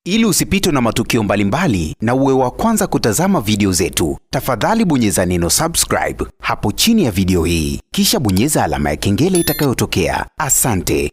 Ili usipitwe na matukio mbalimbali na uwe wa kwanza kutazama video zetu, tafadhali bonyeza neno subscribe hapo chini ya video hii, kisha bonyeza alama ya kengele itakayotokea. Asante.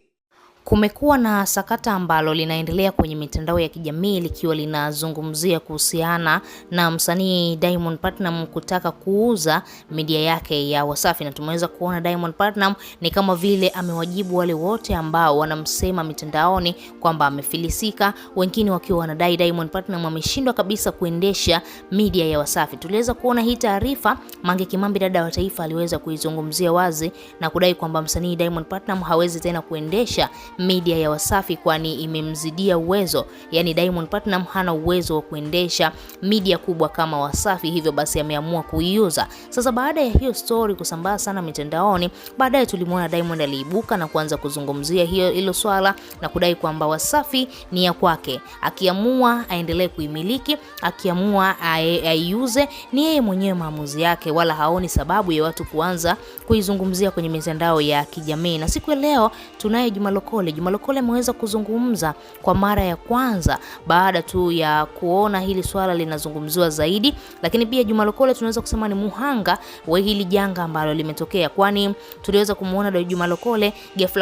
Kumekuwa na sakata ambalo linaendelea kwenye mitandao ya kijamii likiwa linazungumzia kuhusiana na msanii Diamond Platnumz kutaka kuuza media yake ya Wasafi, na tumeweza kuona Diamond Platnumz ni kama vile amewajibu wale wote ambao wanamsema mitandaoni kwamba amefilisika, wengine wakiwa wanadai Diamond Platnumz ameshindwa kabisa kuendesha media ya Wasafi. Tuliweza kuona hii taarifa, Mange Kimambi dada wa taifa aliweza kuizungumzia wazi na kudai kwamba msanii Diamond Platnumz hawezi tena kuendesha media ya Wasafi kwani imemzidia uwezo. Yani Diamond Platnumz hana uwezo wa kuendesha media kubwa kama Wasafi, hivyo basi ameamua kuiuza. Sasa baada ya hiyo story kusambaa sana mitandaoni, baadaye tulimuona Diamond aliibuka na kuanza kuzungumzia hilo swala na kudai kwamba Wasafi ni ya kwake, akiamua aendelee kuimiliki, akiamua aiuze, ni yeye mwenyewe maamuzi yake, wala haoni sababu ya watu kuanza kuizungumzia kwenye mitandao ya kijamii. Na siku ya leo tunaye Juma Lokole. Juma Lokole ameweza kuzungumza kwa mara ya kwanza baada tu ya kuona hili swala linazungumziwa zaidi, lakini pia Juma Lokole tunaweza kusema ni muhanga wa hili janga ambalo limetokea, kwani tuliweza kumuona Juma Lokole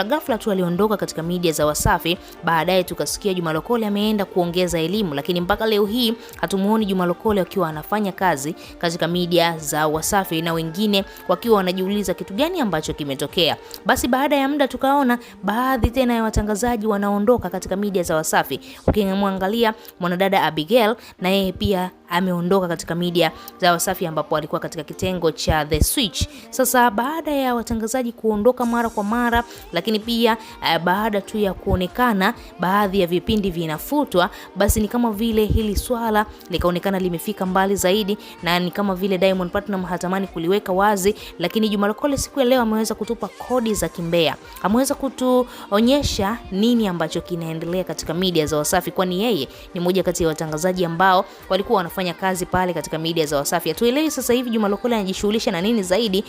ghafla tu aliondoka katika media za Wasafi. Baadaye tukasikia Juma Lokole ameenda kuongeza elimu, lakini mpaka leo hii hatumuoni Juma Lokole akiwa anafanya kazi katika media za Wasafi, na wengine wakiwa wanajiuliza kitu gani ambacho kimetokea. Basi baada ya muda tukaona baadhi tena ya watangazaji wanaondoka katika media za Wasafi. Ukimwangalia mwanadada Abigail, na yeye pia ameondoka katika media za Wasafi ambapo alikuwa katika kitengo cha The Switch. Sasa baada ya watangazaji kuondoka mara kwa mara, lakini pia baada tu ya kuonekana baadhi ya vipindi vinafutwa, basi ni kama vile hili swala likaonekana limefika mbali zaidi, na ni kama vile Diamond Platnumz hatamani kuliweka wazi. Lakini Juma Lokole siku ya leo ameweza kutupa kodi za kimbea, ameweza kutuonyesha nini ambacho kinaendelea katika media za Wasafi, kwani yeye ni mmoja kati ya watangazaji ambao walikuwa wanafanya kazi pale katika media za Wasafi. Tuelewe sasa hivi Juma Lokole anajishughulisha na nini zaidi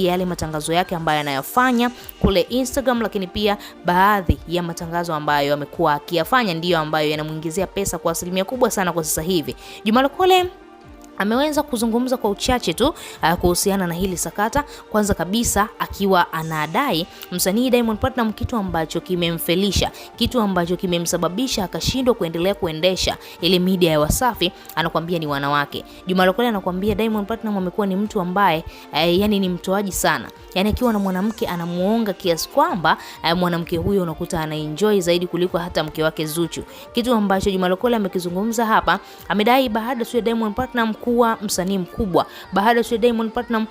ya yale matangazo yake ambayo anayofanya kule Instagram, lakini pia baadhi ya matangazo ambayo amekuwa akiyafanya ndiyo ambayo yanamuingizia pesa kwa asilimia kubwa sana kwa sasa hivi. Juma Lokole ameweza kuzungumza kwa uchache tu kuhusiana na hili sakata. Kwanza kabisa akiwa anadai msanii Diamond Platnumz kitu ambacho kimemfelisha, kitu ambacho kimemsababisha akashindwa kuendelea kuendesha ile media ya Wasafi, anakuambia ni wanawake. Juma Lokole anakuambia Diamond Platnumz amekuwa ni mtu ambaye yani ni mtoaji sana. Yani akiwa na mwanamke anamuonga kiasi kwamba mwanamke huyo unakuta anaenjoy zaidi kuliko hata mke wake Zuchu. Kitu ambacho Juma Lokole amekizungumza hapa, amedai baada ya Diamond Platnumz kuwa msanii mkubwa, baada ya Diamond Platnumz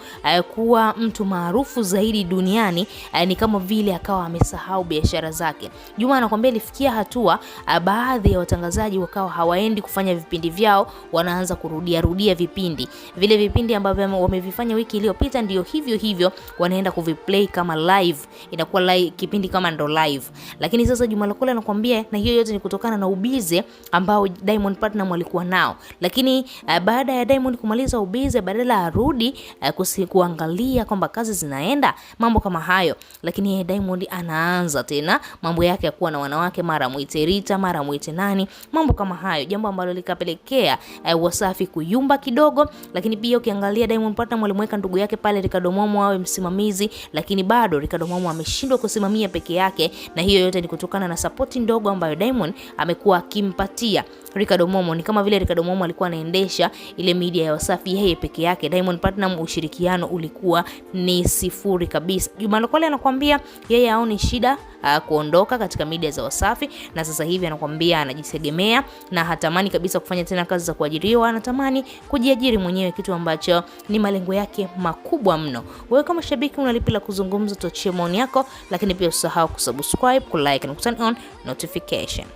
kuwa mtu maarufu zaidi duniani, ni kama vile akawa amesahau biashara zake. Juma anakuambia ilifikia hatua baadhi ya watangazaji wakawa hawaendi kufanya vipindi vyao, wanaanza kurudia vipindi. Vile vipindi ambavyo wamevifanya wiki iliyopita ndio hivyo wanaenda kuviplay kama live, inakuwa live, kipindi kama ndo live. Lakini sasa Juma Lokole anakuambia na hiyo yote ni kutokana na ubize ambao Diamond Platnumz alikuwa nao. Lakini baada ya Diamond kumaliza ubize, badala arudi kuangalia kwamba kazi zinaenda, mambo kama hayo, lakini Diamond anaanza tena mambo yake ya kuwa na wanawake, mara muite Rita, mara muite nani, mambo kama hayo, jambo ambalo likapelekea Wasafi kuyumba kidogo. Lakini pia ukiangalia Diamond Platnumz alimweka ndugu yake pale Ricardo Momo awe msimamizi, lakini bado Ricardo Momo ameshindwa kusimamia peke yake, na hiyo yote ni kutokana na support ndogo ambayo Diamond amekuwa akimpatia Ricardo Momo. Ni kama vile Ricardo Momo alikuwa anaendesha ile media ya Wasafi yeye peke yake. Diamond Platnumz ushirikiano ulikuwa ni sifuri kabisa. Juma Lokole anakuambia yeye haoni shida kuondoka katika media za Wasafi, na sasa hivi anakuambia anajitegemea na hatamani kabisa kufanya tena kazi za kuajiriwa, anatamani kujiajiri mwenyewe, kitu ambacho ni malengo yake makubwa mno. Wewe kama shabiki unalipi la kuzungumza? Tuachie maoni yako, lakini pia usahau kusubscribe, kulike na kuturn on notification.